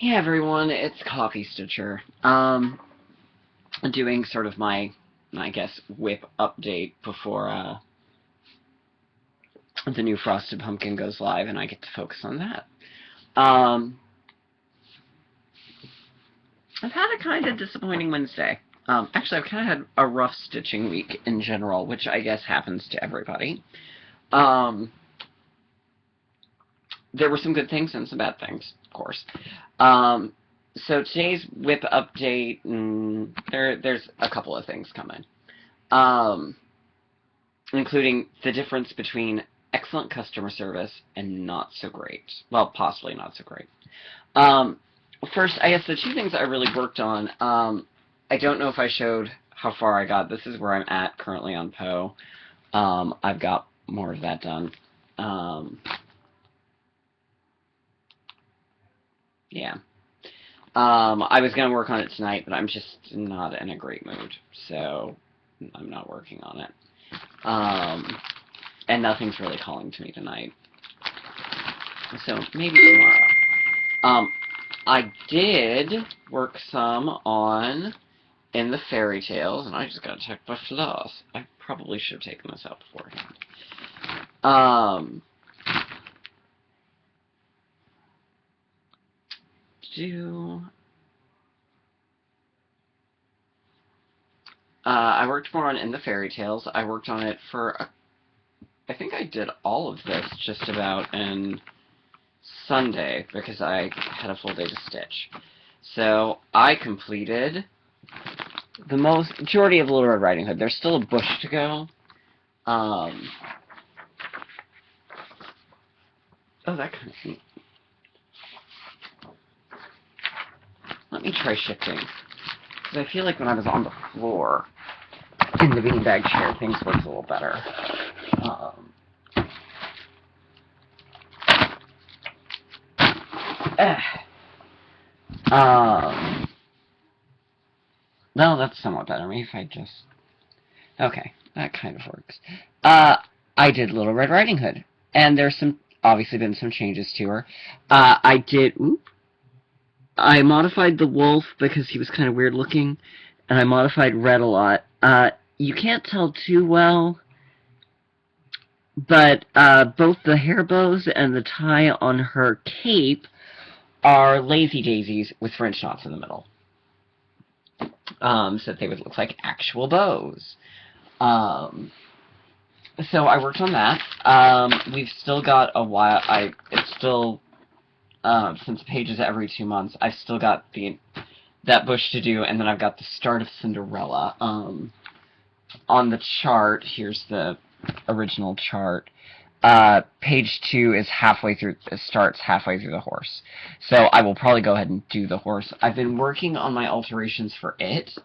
Hey everyone, it's Coffee Stitcher. Doing sort of my, I guess, WIP update before the new Frosted Pumpkin goes live, and I get to focus on that. Um, I've had a kind of disappointing Wednesday. Actually, I've kind of had a rough stitching week in general, which I guess happens to everybody. Um, there were some good things and some bad things, of course. So today's WIP update, there's a couple of things coming. Including the difference between excellent customer service and not so great. Well, possibly not so great. Um, First, I guess the two things I really worked on, I don't know if I showed how far I got. This is where I'm at currently on Poe. I've got more of that done. Yeah. I was going to work on it tonight, but I'm just not in a great mood, so I'm not working on it. And nothing's really calling to me tonight. So maybe tomorrow. I did work some on In the Fairy Tales, and I just got checked by floss. I probably should have taken this out beforehand. I worked more on In the Fairy Tales. I worked on it for, I think I did all of this just about in Sunday, because I had a full day to stitch. So I completed the majority of Little Red Riding Hood. There's still a bush to go. Oh, that kind of neat. Let me try shifting. Because I feel like when I was on the floor in the beanbag chair, things looked a little better. No, that's somewhat better. Maybe if I just... Okay, that kind of works. I did Little Red Riding Hood. And there's obviously been some changes to her. I modified the wolf because he was kind of weird looking, and I modified Red a lot. You can't tell too well, but both the hair bows and the tie on her cape are lazy daisies with French knots in the middle. So that they would look like actual bows. So I worked on that. We've still got a while. It's still since pages every 2 months. I've still got that bush to do, and then I've got the start of Cinderella. On the chart, here's the original chart. Page 2 is halfway through. It starts halfway through the horse. So I will probably go ahead and do the horse. I've been working on my alterations for it.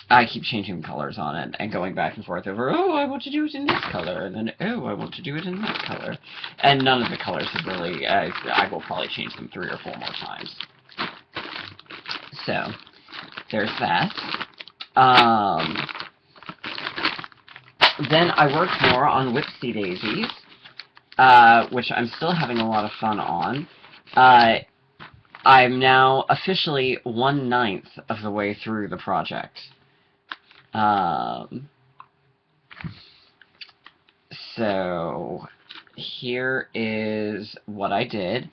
I keep changing colors on it and going back and forth over, oh, I want to do it in this color, and then, oh, I want to do it in that color. And none of the colors have really, I will probably change them 3 or 4 more times. So, there's that. Then I worked more on WIP Sea Daisies, which I'm still having a lot of fun on. I'm now officially 1/9 of the way through the project. So here is what I did.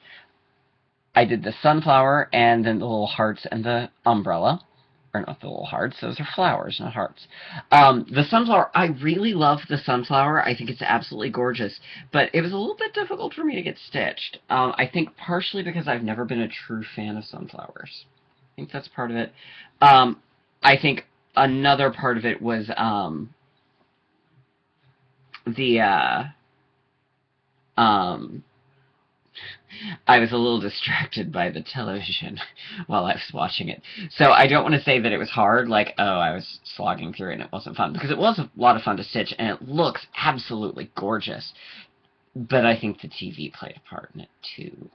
I did the sunflower and then the little hearts and the umbrella. Or not the little hearts, those are flowers, not hearts. The sunflower, I really love the sunflower. I think it's absolutely gorgeous. But it was a little bit difficult for me to get stitched. I think partially because I've never been a true fan of sunflowers. I think that's part of it. I think another part of it was I was a little distracted by the television while I was watching it. So I don't want to say that it was hard, like, oh, I was slogging through it and it wasn't fun, because it was a lot of fun to stitch, and it looks absolutely gorgeous. But I think the TV played a part in it, too.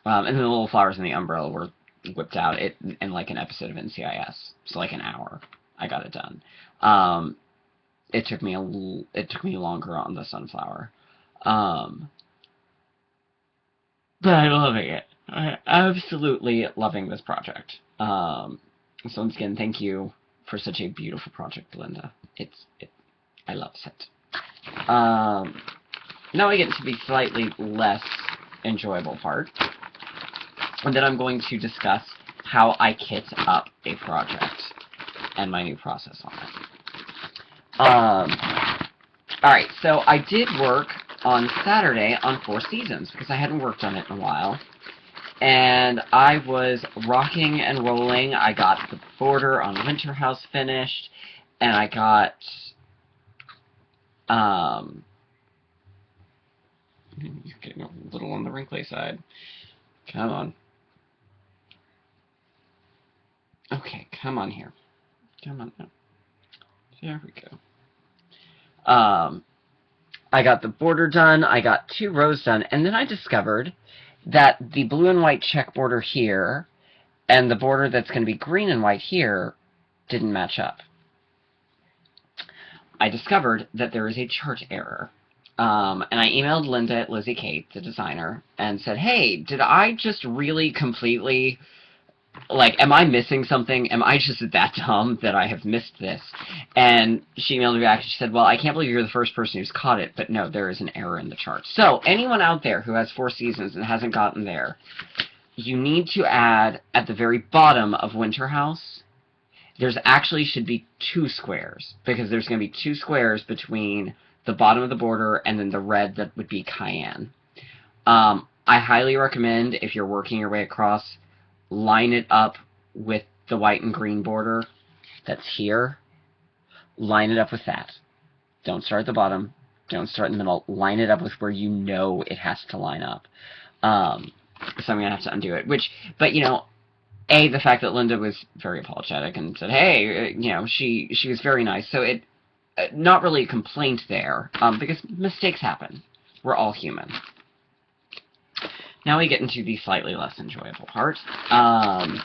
And then the little flowers in the umbrella were whipped out in like an episode of NCIS. So like an hour, I got it done. It took me longer on the sunflower. But but I'm loving it. I'm absolutely loving this project. So once again, thank you for such a beautiful project, Linda. I love it. Now we get to the slightly less enjoyable part, and then I'm going to discuss how I kit up a project and my new process on it. Alright, so I did work on Saturday on Four Seasons, because I hadn't worked on it in a while. And I was rocking and rolling. I got the border on Winter House finished, and I got, you're getting a little on the wrinkly side. Come on. Okay, come on here. Come on. There we go. I got the border done, I got 2 rows done, and then I discovered that the blue and white check border here and the border that's going to be green and white here didn't match up. I discovered that there is a chart error. And I emailed Linda at Lizzie Kate, the designer, and said, hey, did I just really completely... like, am I missing something? Am I just that dumb that I have missed this? And she emailed me back and she said, well, I can't believe you're the first person who's caught it, but no, there is an error in the chart. So, anyone out there who has Four Seasons and hasn't gotten there, you need to add, at the very bottom of Winter House, there's actually should be 2 squares, because there's going to be 2 squares between the bottom of the border and then the red that would be cayenne. I highly recommend, if you're working your way across, line it up with the white and green border that's here. Line it up with that. Don't start at the bottom. Don't start in the middle. Line it up with where you know it has to line up. So I'm going to have to undo it. But, you know, the fact that Linda was very apologetic and said, hey, you know, she was very nice. So it, not really a complaint there, because mistakes happen. We're all human. Now we get into the slightly less enjoyable part. I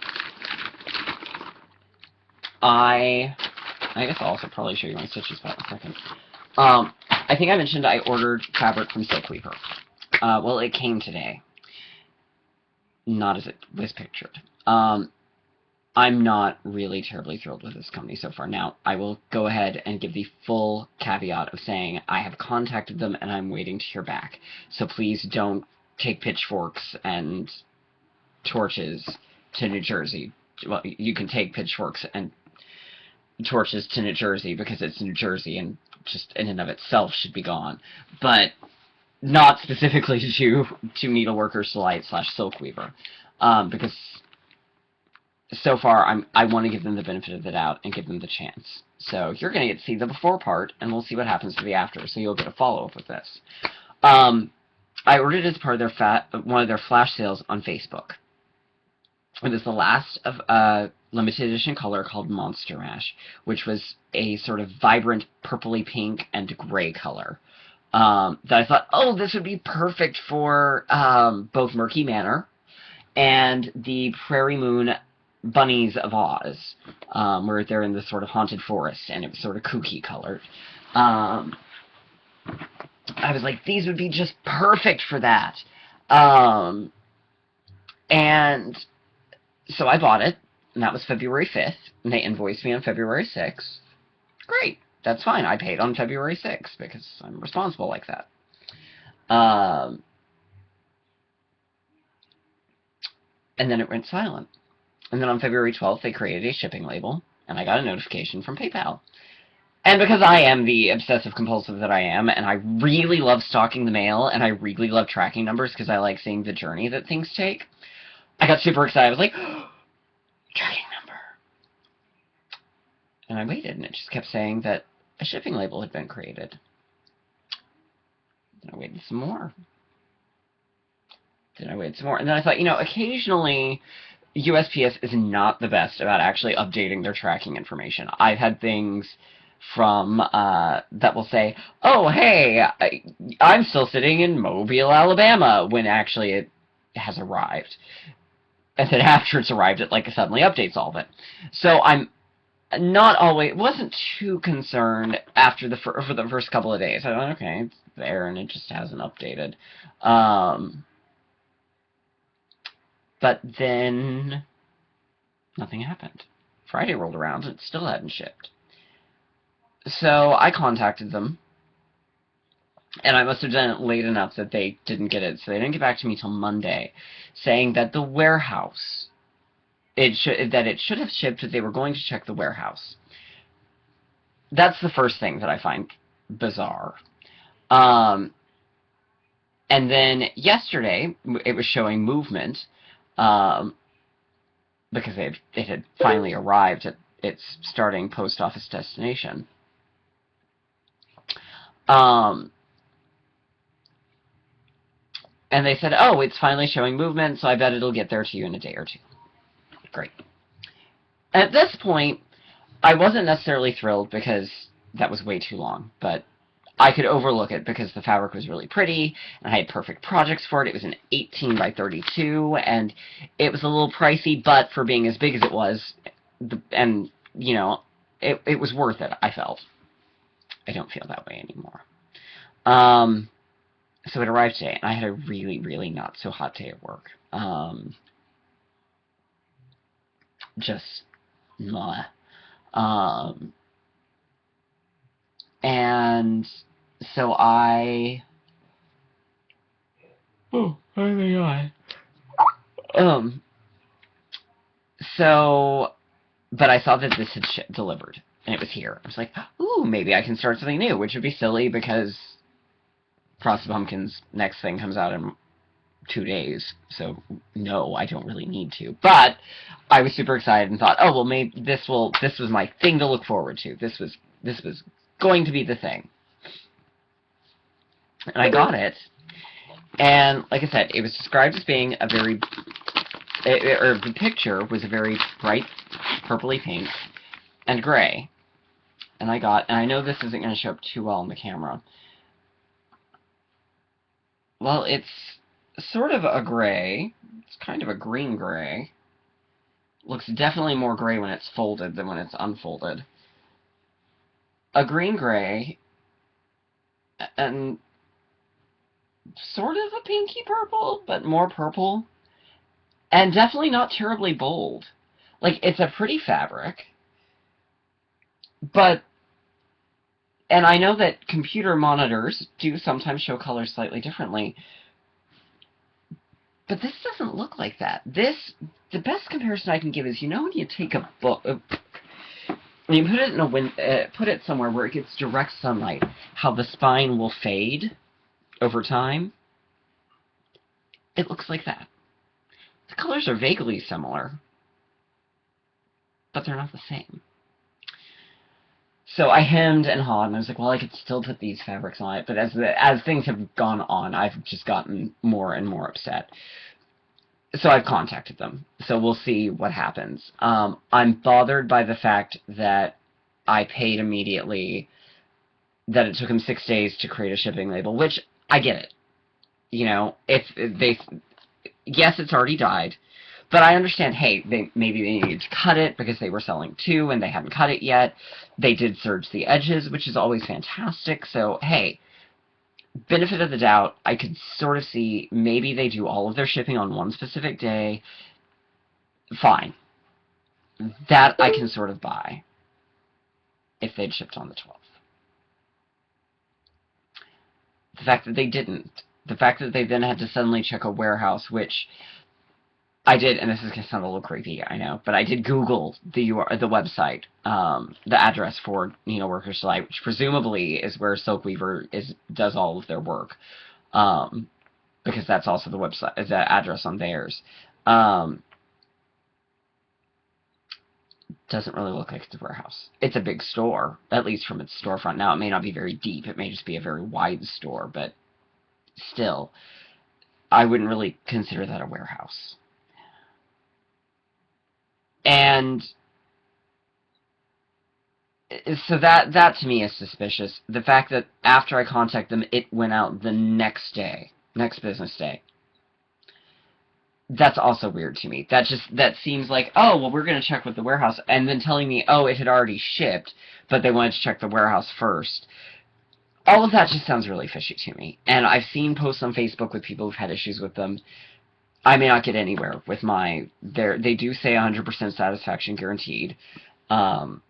guess I'll also probably show you my stitchy spot in a second. I think I mentioned I ordered fabric from Silk Weaver. Well, it came today. Not as it was pictured. I'm not really terribly thrilled with this company so far. Now, I will go ahead and give the full caveat of saying I have contacted them and I'm waiting to hear back. So please don't take pitchforks and torches to New Jersey. Well, you can take pitchforks and torches to New Jersey because it's New Jersey and just in and of itself should be gone. But not specifically to needleworkers delight / silk weaver, because so far I want to give them the benefit of the doubt and give them the chance. So you're going to get to see the before part, and we'll see what happens to the after. So you'll get a follow-up with this. I ordered it as part of their one of their flash sales on Facebook. It was the last of a limited edition color called Monster Mash, which was a sort of vibrant purpley pink and gray color. That I thought, oh, this would be perfect for both Murky Manor and the Prairie Moon Bunnies of Oz, where they're in this sort of haunted forest, and it was sort of kooky colored. I was like, these would be just perfect for that. And so I bought it, and that was February 5th, and they invoiced me on February 6th. Great, that's fine. I paid on February 6th, because I'm responsible like that. And then it went silent. And then on February 12th, they created a shipping label, and I got a notification from PayPal. And because I am the obsessive-compulsive that I am, and I really love stalking the mail, and I really love tracking numbers because I like seeing the journey that things take, I got super excited. I was like, oh, tracking number. And I waited, and it just kept saying that a shipping label had been created. Then I waited some more. Then I waited some more. And then I thought, you know, occasionally USPS is not the best about actually updating their tracking information. I've had things from that will say, oh, hey, I'm still sitting in Mobile, Alabama, when actually it has arrived. And then after it's arrived, it like suddenly updates all of it. So I'm not always, wasn't too concerned after for the first couple of days. I thought, okay, it's there and it just hasn't updated. But then nothing happened. Friday rolled around and it still hadn't shipped. So I contacted them, and I must have done it late enough that they didn't get it. So they didn't get back to me till Monday, saying that the warehouse, it should have shipped, that they were going to check the warehouse. That's the first thing that I find bizarre. And then yesterday, it was showing movement, because it had finally arrived at its starting post office destination. And they said, oh, it's finally showing movement, so I bet it'll get there to you in a day or two. Great. At this point, I wasn't necessarily thrilled because that was way too long, but I could overlook it because the fabric was really pretty, and I had perfect projects for it. It was an 18 by 32, and it was a little pricey, but for being as big as it was, and, you know, it was worth it, I felt. I don't feel that way anymore. So it arrived today, and I had a really, really not so hot day at work. Just, mwah. And so I... Oh my god. So, but I saw that this had delivered, and it was here. I was like, ooh, maybe I can start something new, which would be silly because Frosted Pumpkin's next thing comes out in 2 days, so no, I don't really need to. But I was super excited and thought, oh, well, maybe this was my thing to look forward to. This was going to be the thing. And I got it, and like I said, it was described as being a very, or the picture was a very bright purpley pink and gray. And I know this isn't going to show up too well on the camera. Well, it's sort of a gray. It's kind of a green gray. Looks definitely more gray when it's folded than when it's unfolded. A green gray, and sort of a pinky purple, but more purple. And definitely not terribly bold. Like, it's a pretty fabric. But, and I know that computer monitors do sometimes show colors slightly differently. But this doesn't look like that. The best comparison I can give is, you know, when you take a book, when you put it in put it somewhere where it gets direct sunlight, how the spine will fade over time. It looks like that. The colors are vaguely similar, but they're not the same. So I hemmed and hawed, and I was like, well, I could still put these fabrics on it, but as things have gone on, I've just gotten more and more upset. So I've contacted them. So we'll see what happens. I'm bothered by the fact that I paid immediately, that it took them 6 days to create a shipping label, which I get it. You know, yes, it's already dyed, but I understand, hey, maybe they needed to cut it because they were selling 2 and they hadn't cut it yet. They did serge the edges, which is always fantastic. So, hey, benefit of the doubt, I could sort of see maybe they do all of their shipping on one specific day. Fine. That I can sort of buy if they'd shipped on the 12th. The fact that they didn't. The fact that they then had to suddenly check a warehouse, which I did, and this is going to sound a little creepy, I know, but I did Google the website, the address for Needleworkers Delight, which presumably is where Silkweaver does all of their work, because that's also the website, the address on theirs. Doesn't really look like it's a warehouse. It's a big store, at least from its storefront. Now, it may not be very deep. It may just be a very wide store, but still, I wouldn't really consider that a warehouse. And so that to me is suspicious. The fact that after I contact them, it went out the next business day. That's also weird to me. That seems like, oh, well, we're going to check with the warehouse, and then telling me, oh, it had already shipped, but they wanted to check the warehouse first. All of that just sounds really fishy to me. And I've seen posts on Facebook with people who've had issues with them. I may not get anywhere with my, they do say 100% satisfaction guaranteed. We'll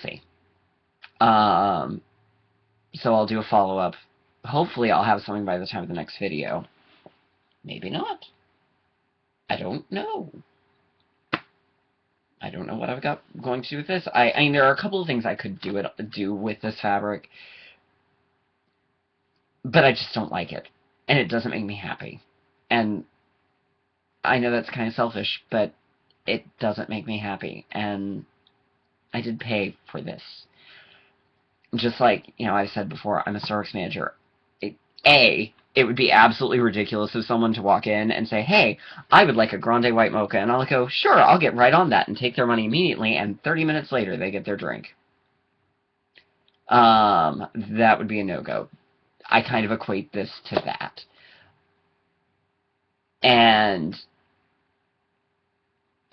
see. So I'll do a follow-up. Hopefully I'll have something by the time of the next video. Maybe not. I don't know. I don't know what I've got going to do with this. I mean, there are a couple of things I could do with this fabric, but I just don't like it, and it doesn't make me happy. And I know that's kind of selfish, but it doesn't make me happy, and I did pay for this. Just like, you know, I said before, I'm a Starbucks manager. It would be absolutely ridiculous of someone to walk in and say, hey, I would like a grande white mocha, and I'll go, sure, I'll get right on that, and take their money immediately, and 30 minutes later they get their drink. That would be a no-go. I kind of equate this to that. And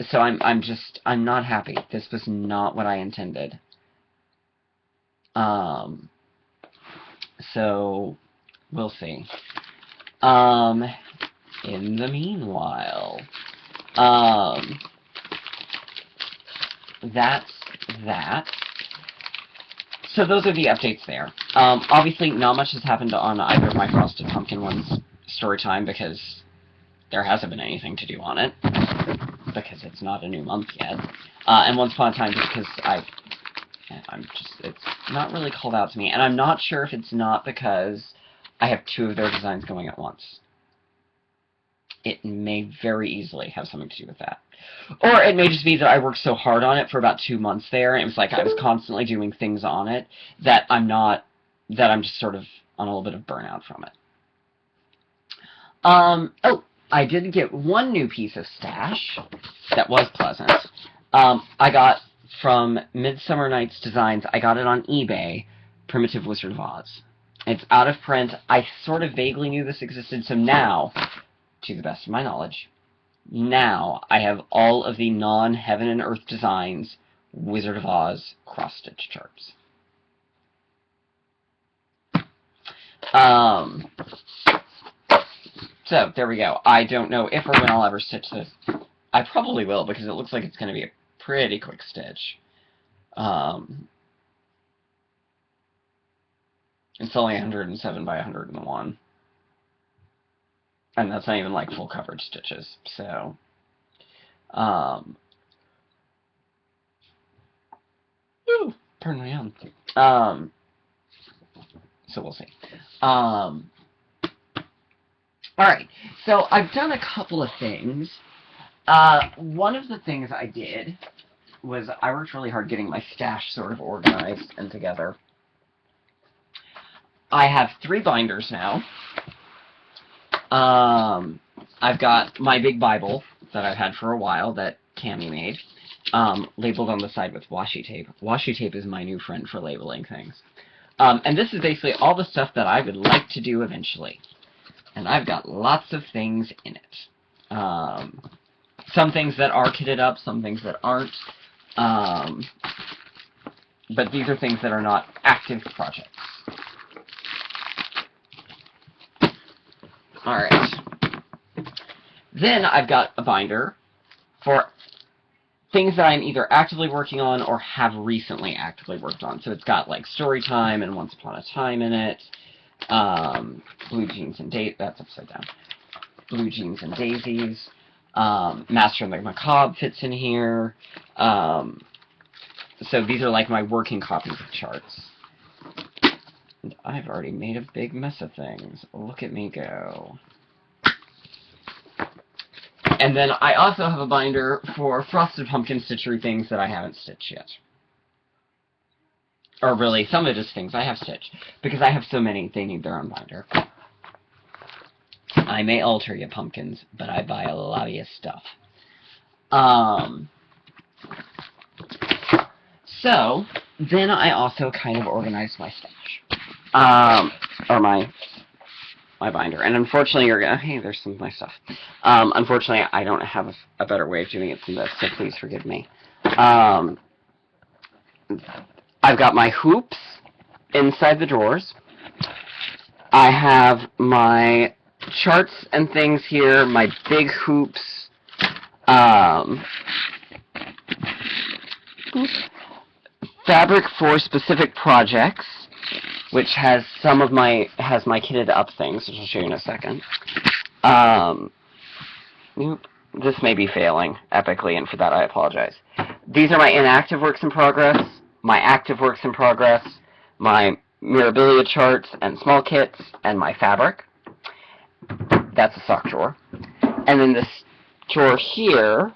so I'm not happy. This was not what I intended. So we'll see. In the meanwhile, that's that. So those are the updates there. Obviously, not much has happened on either of my Frosted Pumpkin ones story time because there hasn't been anything to do on it because it's not a new month yet. And Once Upon a Time, just because it's not really called out to me, and I'm not sure if it's not because I have two of their designs going at once. It may very easily have something to do with that. Or it may just be that I worked so hard on it for about 2 months there, and it was like I was constantly doing things on it that I'm just sort of on a little bit of burnout from it. Oh, I did get one new piece of stash that was pleasant. I got from Midsummer Night's Designs, I got it on eBay, Primitive Wizard of Oz. It's out of print. I sort of vaguely knew this existed, so now, to the best of my knowledge, now I have all of the non-Heaven and Earth Designs Wizard of Oz cross-stitch charts. So, there we go. I don't know if or when I'll ever stitch this. I probably will, because it looks like it's going to be a pretty quick stitch. It's only 107 by 101. And that's not even like full coverage stitches. So, ooh, pardon my own. So we'll see. Alright, so I've done a couple of things. One of the things I did was I worked really hard getting my stash sort of organized and together. I have 3 binders now. I've got my big Bible that I've had for a while that Tammy made, labeled on the side with washi tape. Washi tape is my new friend for labeling things. And this is basically all the stuff that I would like to do eventually. And I've got lots of things in it. Some things that are kitted up, some things that aren't. But these are things that are not active projects. Alright. Then I've got a binder for things that I'm either actively working on or have recently actively worked on. So it's got like Story Time and Once Upon a Time in it. Blue Jeans and that's upside down. Blue Jeans and Daisies. Master and the Macabre fits in here. So these are like my working copies of charts. And I've already made a big mess of things. Look at me go. And then I also have a binder for Frosted Pumpkin stitchery things that I haven't stitched yet. Or really, some of it is things I have stitched. Because I have so many, they need their own binder. I may alter you pumpkins, but I buy a lot of your stuff. So, then I also kind of organized my stash. Or my binder. And unfortunately, hey, there's some of my stuff. Unfortunately, I don't have a better way of doing it than this, so please forgive me. I've got my hoops inside the drawers. I have my charts and things here, my big hoops, um, fabric for specific projects, which has my kitted up things, which I'll show you in a second. This may be failing epically, and for that I apologize. These are my inactive works in progress, my active works in progress, my Mirabilia charts and small kits, and my fabric. That's a sock drawer. And then this drawer here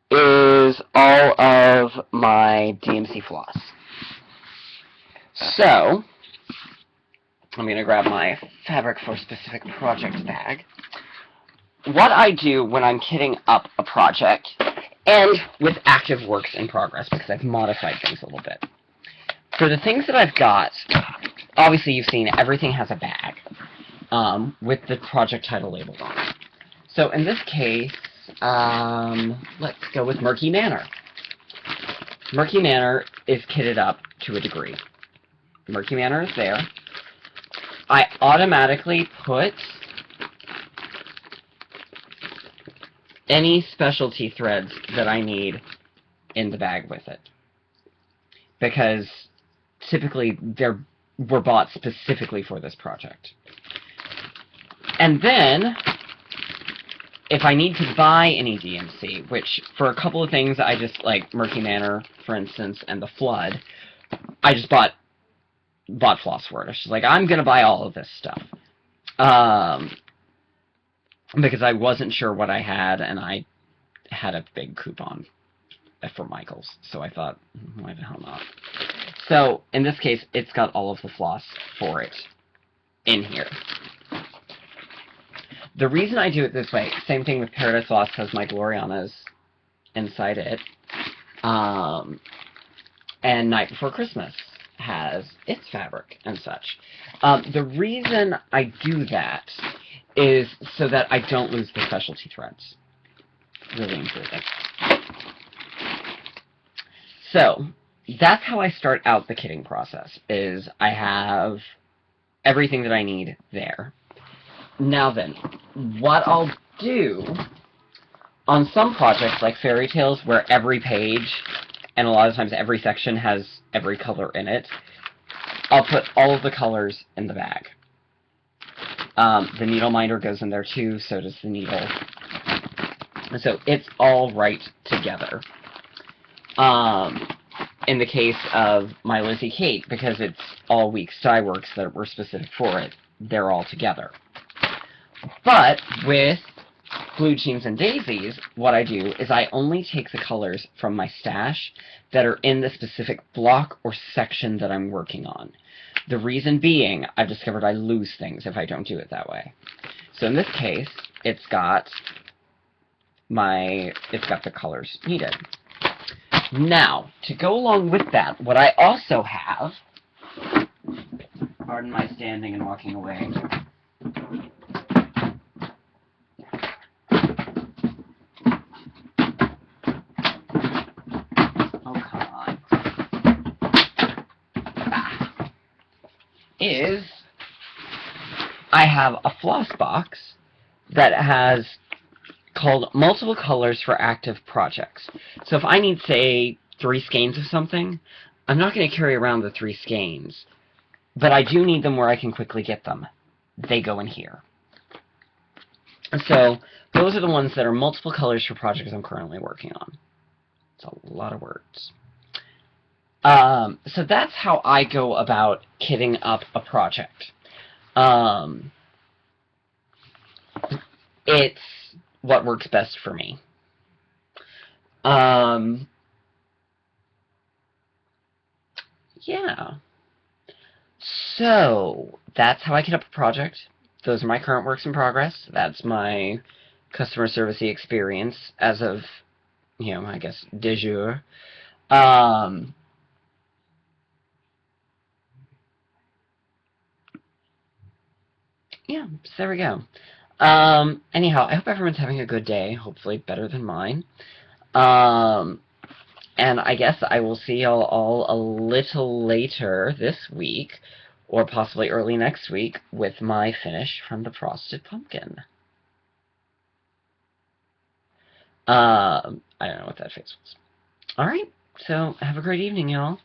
is all of my DMC floss. So, I'm going to grab my fabric for specific project bag. What I do when I'm kitting up a project, and with active works in progress, because I've modified things a little bit. For the things that I've got, obviously you've seen everything has a bag with the project title labeled on it. So in this case, let's go with Murky Manor. Murky Manor is kitted up to a degree. Murky Manor is there. I automatically put any specialty threads that I need in the bag with it, because typically were bought specifically for this project. And then, if I need to buy any DMC, which for a couple of things I just, like Murky Manor, for instance, and the Flood, I just bought floss for it. I was just like, I'm going to buy all of this stuff. Because I wasn't sure what I had, and I had a big coupon for Michaels, so I thought, why the hell not? So, in this case, it's got all of the floss for it in here. The reason I do it this way, same thing with Paradise Floss, has my Glorianas inside it, and Night Before Christmas has its fabric and such. The reason I do that is so that I don't lose the specialty threads. Really important. So, that's how I start out the kitting process, is I have everything that I need there. Now then, what I'll do on some projects like Fairy Tales, where every page and a lot of times every section has every color in it, I'll put all of the colors in the bag. The needle minder goes in there too, so does the needle. So it's all right together. In the case of my Lizzie Kate, because it's all week's dye works that were specific for it, they're all together. But with Blue Jeans and Daisies, what I do is I only take the colors from my stash that are in the specific block or section that I'm working on. The reason being, I've discovered I lose things if I don't do it that way. So in this case, it's got the colors needed. Now, to go along with that, what I also have, pardon my standing and walking away, is I have a floss box that has called multiple colors for active projects. So if I need, say, 3 skeins of something, I'm not going to carry around the 3 skeins, but I do need them where I can quickly get them. They go in here. So those are the ones that are multiple colors for projects I'm currently working on. It's a lot of words. So that's how I go about kitting up a project. It's what works best for me. Yeah. So, that's how I kit up a project. Those are my current works in progress. That's my customer service experience as of, I guess, de jour. Yeah, so there we go. Anyhow, I hope everyone's having a good day, hopefully better than mine. And I guess I will see y'all all a little later this week, or possibly early next week with my finish from the frosted pumpkin. I don't know what that face was. Alright, so have a great evening, y'all.